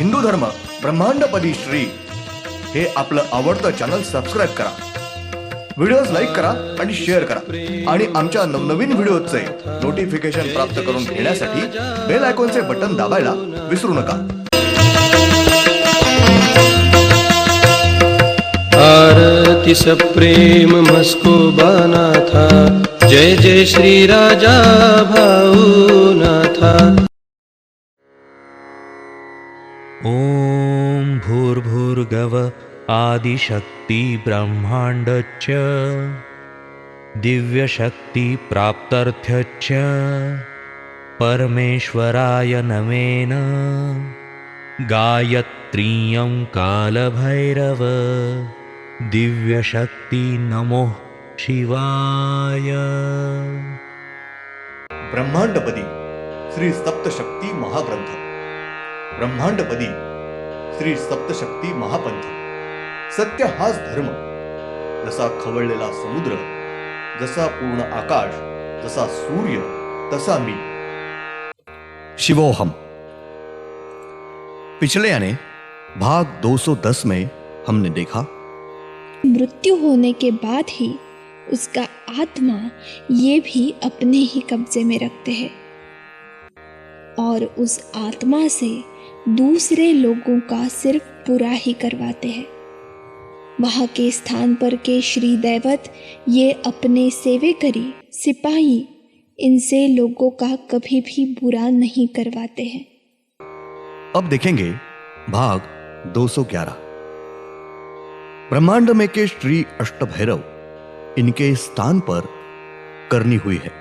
हिंदू धर्म ब्रह्मांडपदी श्री हे आपलं आवडतं चॅनल सबस्क्राईब करा, व्हिडिओज लाईक करा आणि शेअर करा आणि आमच्या नवनवीन व्हिडिओचे नोटिफिकेशन प्राप्त करून घेण्यासाठी बेल आयकॉनचे बटन दाबायला विसरू नका। आरती सप्रेम मस्कोबा नाथा, जय जय श्री राजा भाऊनाथा। ॐ भूर्भुर्गव आदिशक्ति ब्रह्माण्डच्च दिव्यशक्ति प्राप्त्यर्थच्च परमेश्वराय नमेन गायत्रीयं कालभैरव दिव्यशक्ति नमो शिवाय। ब्रह्मांडपदी श्री सप्तशक्ती महाग्रंथ, ब्रह्मांडपदी श्री सप्तशक्ती महापंथ। सत्य हाच धर्म, जसा खवळलेला समुद्र, जसा पूर्ण आकाश, जसा सूर्य, तसा मी। शिवोहम। पिछले यानी भाग 210 में हमने देखा मृत्यु होने के बाद ही उसका आत्मा ये भी अपने ही कब्जे में रखते हैं और उस आत्मा से दूसरे लोगों का सिर्फ बुरा ही करवाते हैं। वहाँ के स्थान पर के श्री दैवत ये अपने सेवेकरी सिपाही इनसे लोगों का कभी भी बुरा नहीं करवाते हैं। अब देखेंगे भाग 211। ब्रह्मांड में के श्री अष्टभैरव इनके स्थान पर करनी हुई है।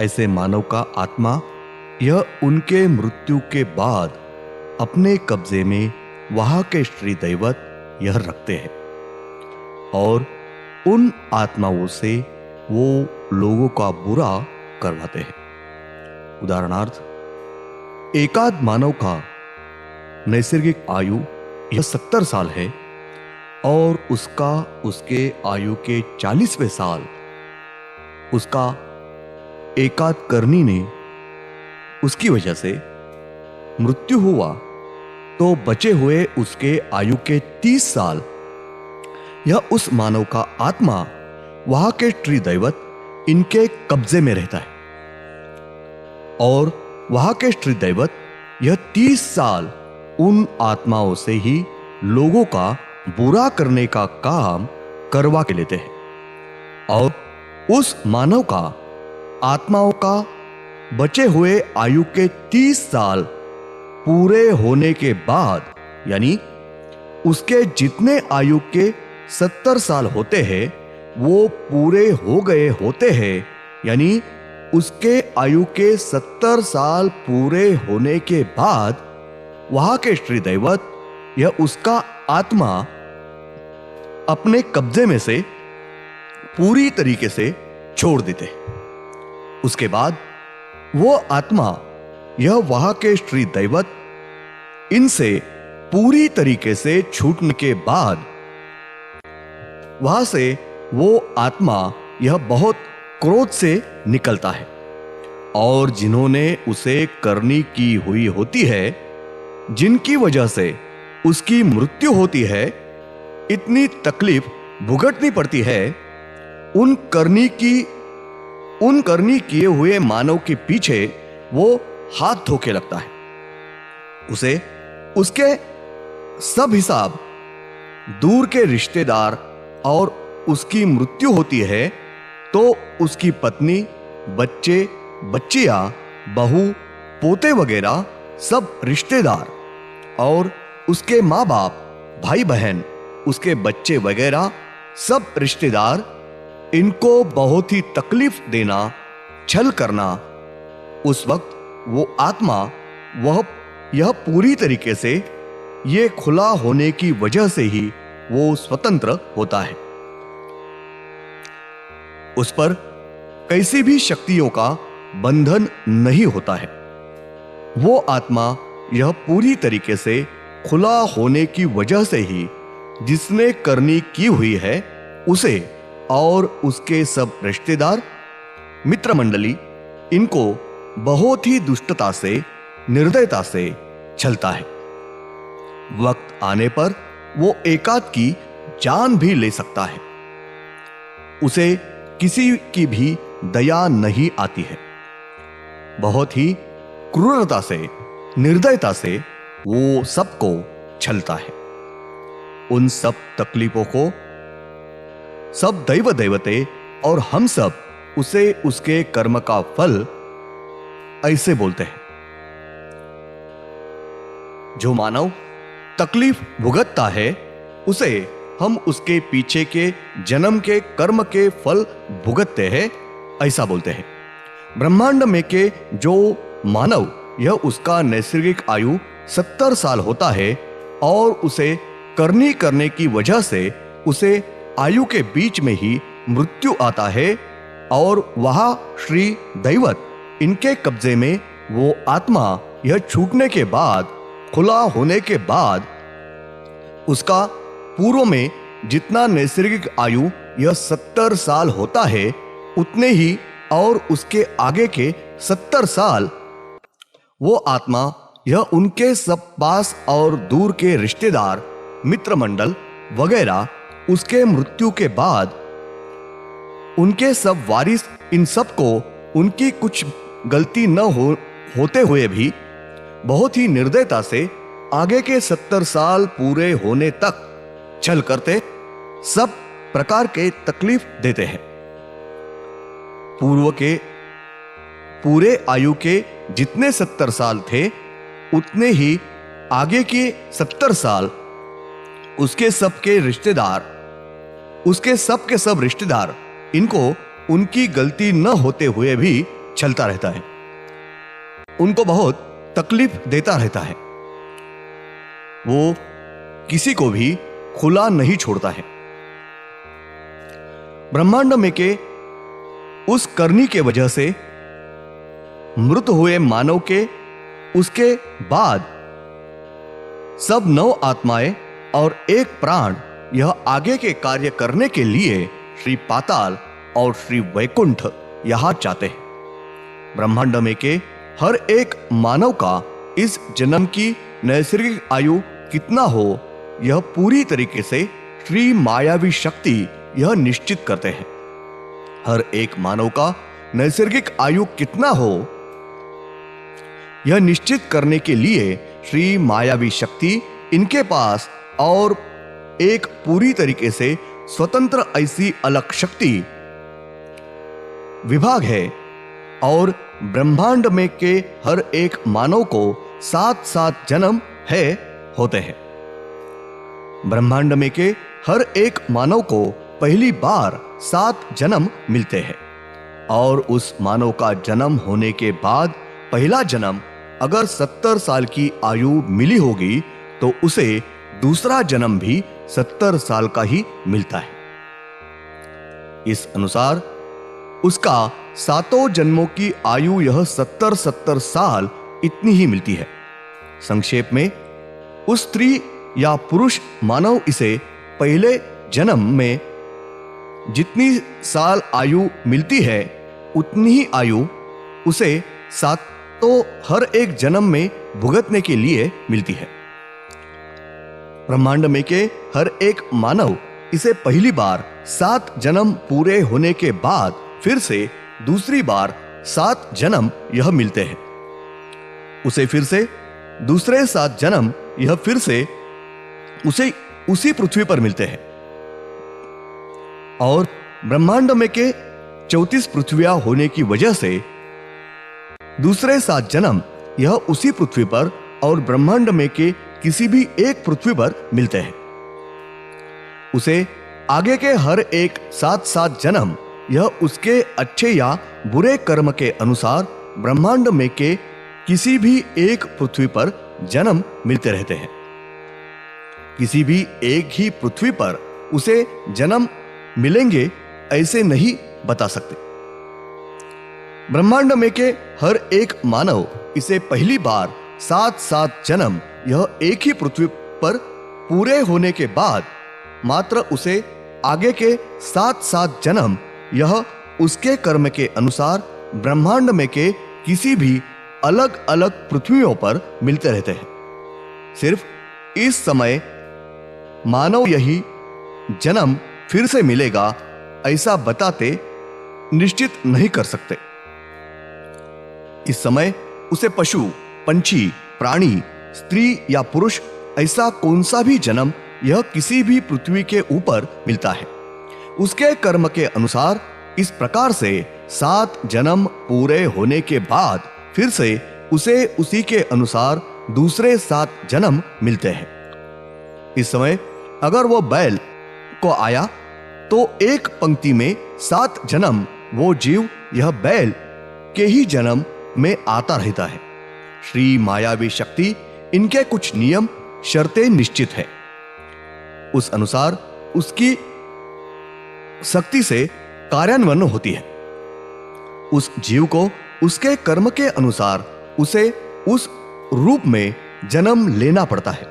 ऐसे मानव का आत्मा यह उनके मृत्यु के बाद अपने कब्जे में वहां के श्री दैवत यह रखते हैं और उन आत्माओं से वो लोगों का बुरा करवाते हैं। उदाहरणार्थ, एकाध मानव का नैसर्गिक आयु यह 70 साल है और उसका उसके आयु के 40वें साल उसका एकाध करनी ने उसकी वजह से मृत्यु हुआ, तो बचे हुए उसके आयु के 30 साल यह उस मानव का आत्मा वहां के श्री दैवत इनके कब्जे में रहता है और वहां के श्री दैवत यह 30 साल उन आत्माओं से ही लोगों का बुरा करने का काम करवा के लेते हैं और उस मानव का आत्माओं का बचे हुए आयु के 30 साल पूरे होने के बाद, यानी उसके जितने आयु के 70 साल होते हैं वो पूरे हो गए होते हैं, यानी उसके आयु के 70 साल पूरे होने के बाद वहां के श्री दैवत यह उसका आत्मा अपने कब्जे में से पूरी तरीके से छोड़ देते। उसके बाद वो आत्मा यह वहां के श्री दैवत इनसे पूरी तरीके से छूटने के बाद वहां से वो आत्मा यह बहुत क्रोध से निकलता है और जिन्होंने उसे करनी की हुई होती है, जिनकी वजह से उसकी मृत्यु होती है, इतनी तकलीफ भुगतनी पड़ती है, उन करनी किए हुए मानव के पीछे वो हाथ धोके लगता है। उसे उसके सब हिसाब दूर के रिश्तेदार और उसकी मृत्यु होती है तो उसकी पत्नी, बच्चे, बच्चियां, बहू, पोते वगैरह सब रिश्तेदार और उसके माँ बाप, भाई बहन, उसके बच्चे वगैरह सब रिश्तेदार इनको बहुत ही तकलीफ देना, छल करना, उस वक्त वो आत्मा यह पूरी तरीके से ये खुला होने की वजह से ही वो स्वतंत्र होता है। उस पर कैसी भी शक्तियों का बंधन नहीं होता है। वो आत्मा यह पूरी तरीके से खुला होने की वजह से ही जिसने करनी की हुई है उसे और उसके सब रिश्तेदार, मित्र मंडली इनको बहुत ही दुष्टता से, निर्दयता से छलता है वक्त आने पर वो एकाध की जान भी ले सकता है। उसे किसी की भी दया नहीं आती है। बहुत ही क्रूरता से, निर्दयता से वो सबको छलता है। उन सब तकलीफों को सब दैव देवते और हम सब उसे उसके कर्म का फल ऐसे बोलते हैं। जो मानव तकलीफ भुगतता है उसे हम उसके पीछे के जन्म के कर्म के फल भुगतते हैं, ऐसा बोलते हैं। ब्रह्मांड में के जो मानव यह उसका नैसर्गिक आयु 70 साल होता है और उसे करनी करने की वजह से उसे आयु के बीच में ही मृत्यु आता है और वहां श्री दैवत इनके कब्जे में वो आत्मा यह छूटने के बाद, खुला होने के बाद उसका पूर्व में जितना नैसर्गिक आयु यह 70 साल होता है उतने ही और उसके आगे के 70 साल वो आत्मा यह उनके सब पास और दूर के रिश्तेदार, मित्र मंडल वगैरह उसके मृत्यु के बाद उनके सब वारिस, इन सब को उनकी कुछ गलती न होते हुए भी बहुत ही निर्दयता से आगे के 70 साल पूरे होने तक छल करते सब प्रकार के तकलीफ देते हैं। पूर्व के पूरे आयु के जितने 70 साल थे उतने ही आगे के 70 साल उसके सबके सब रिश्तेदार इनको उनकी गलती न होते हुए भी छलता रहता है, उनको बहुत तकलीफ देता रहता है। वो किसी को भी खुला नहीं छोड़ता है। ब्रह्मांड में के उस करनी के वजह से मृत हुए मानव के उसके बाद सब 9 आत्माएं और एक प्राण यह आगे के कार्य करने के लिए श्री पाताल और श्री वैकुंठ यहां चाहते हैं। ब्रह्मांड में के हर एक मानव का इस जन्म की नैसर्गिक आयु कितना हो यह पूरी तरीके से श्री मायावी शक्ति यह निश्चित करते हैं। हर एक मानव का नैसर्गिक आयु कितना हो यह निश्चित करने के लिए श्री मायावी शक्ति इनके पास और एक पूरी तरीके से स्वतंत्र ऐसी अलग शक्ति विभाग है और ब्रह्मांड में के हर एक मानव को 7-7 जन्म है होते हैं। ब्रह्मांड में के हर एक मानव को पहली बार 7 जन्म मिलते हैं और उस मानव का जन्म होने के बाद पहला जन्म अगर 70 साल की आयु मिली होगी तो उसे दूसरा जन्म भी 70 साल का ही मिलता है। इस अनुसार उसका 7 जन्मों की आयु यह 70-70 साल इतनी ही मिलती है। संक्षेप में उस स्त्री या पुरुष मानव इसे पहले जन्म में जितनी साल आयु मिलती है उतनी ही आयु उसे 7 हर एक जन्म में भुगतने के लिए मिलती है। ब्रह्मांड में के हर एक मानव इसे पहली बार 7 जन्म पूरे होने के बाद फिर से दूसरी बार 7 जन्म यह मिलते हैं। उसे फिर से दूसरे 7 जन्म यह फिर से उसे उसी पृथ्वी पर मिलते हैं और ब्रह्मांड में के 34 पृथ्वियां होने की वजह से दूसरे 7 जन्म यह उसी पृथ्वी पर और ब्रह्मांड में के किसी भी एक पृथ्वी पर मिलते हैं। उसे आगे के हर एक 7-7 जन्म यह उसके अच्छे या बुरे कर्म के अनुसार ब्रह्मांड में के किसी भी एक पृथ्वी पर जन्म मिलते रहते हैं। किसी भी एक ही पृथ्वी पर उसे जन्म मिलेंगे ऐसे नहीं बता सकते। ब्रह्मांड में के हर एक मानव इसे पहली बार 7-7 जन्म यह एक ही पृथ्वी पर पूरे होने के बाद मात्र उसे आगे के 7-7 जन्म यह उसके कर्म के अनुसार ब्रह्मांड में के किसी भी अलग अलग पृथ्वियों पर मिलते रहते हैं। सिर्फ इस समय मानव यही जन्म फिर से मिलेगा ऐसा बताते निश्चित नहीं कर सकते। इस समय उसे पशु, पंछी, प्राणी, स्त्री या पुरुष ऐसा कौन सा भी जन्म यह किसी भी पृथ्वी के ऊपर मिलता है। उसके कर्म के अनुसार इस प्रकार से 7 जन्म पूरे होने के बाद फिर से उसे उसी के अनुसार दूसरे 7 जन्म मिलते हैं। इस समय अगर वो बैल को आया तो एक पंक्ति में 7 जन्म वो जीव यह बैल के ही जन्म में आता रहता है। श्री मायावी शक्ति इनके कुछ नियम शर्तें निश्चित है, उस अनुसार उसकी शक्ति से कार्यान्वयन होती है। उस जीव को उसके कर्म के अनुसार उसे उस रूप में जन्म लेना पड़ता है।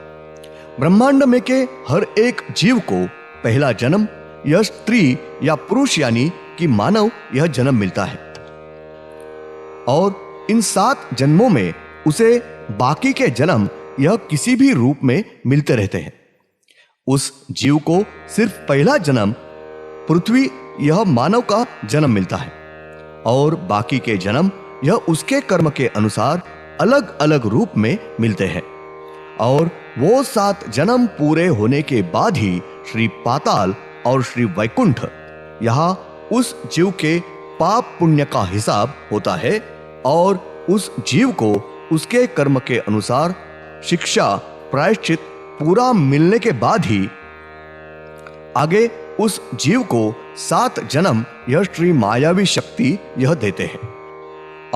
ब्रह्मांड में के हर एक जीव को पहला जन्म यह स्त्री या पुरुष यानी कि मानव यह जन्म मिलता है और इन 7 जन्मों में उसे बाकी के जन्म यह किसी भी रूप में मिलते रहते हैं। उस जीव को सिर्फ पहला जन्म पृथ्वी यह मानव का जन्म मिलता है और बाकी के जन्म यह उसके कर्म के अनुसार अलग अलग रूप में मिलते हैं और वो 7 जन्म पूरे होने के बाद ही श्री पाताल और श्री वैकुंठ यहां उस जीव के पाप पुण्य का हिसाब होता है और उस जीव को उसके कर्म के अनुसार शिक्षा प्रायश्चित पूरा मिलने के बाद ही आगे उस जीव को 7 जन्म यह श्री मायावी शक्ति यह देते हैं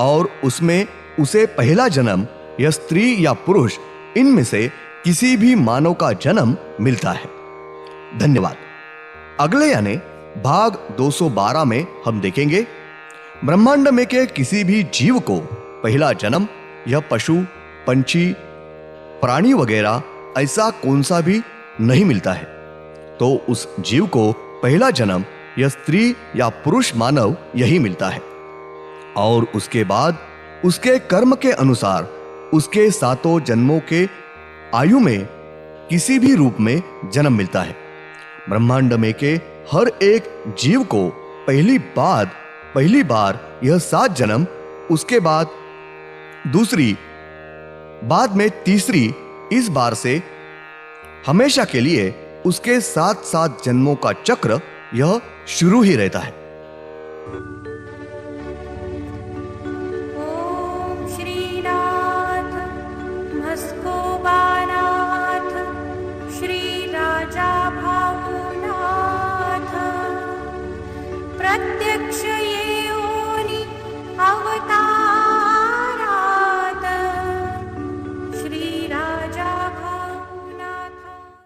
और उसमें उसे पहला जन्म यह स्त्री या पुरुष इनमें से किसी भी मानव का जन्म मिलता है। धन्यवाद। अगले यानी भाग 212 में हम देखेंगे ब्रह्मांड में के किसी भी जीव को पहला जन्म यह पशु, पंछी, प्राणी वगैरह ऐसा कौन सा भी नहीं मिलता है, तो उस जीव को पहला जन्म यह स्त्री या पुरुष मानव यही मिलता है और उसके बाद उसके कर्म के अनुसार उसके 7 जन्मों के आयु में किसी भी रूप में जन्म मिलता है। ब्रह्मांड में के हर एक जीव को पहली बार यह 7 जन्म, उसके बाद दूसरी, बाद में तीसरी, इस बार से हमेशा के लिए उसके 7 जन्मों का चक्र यह शुरू ही रहता है।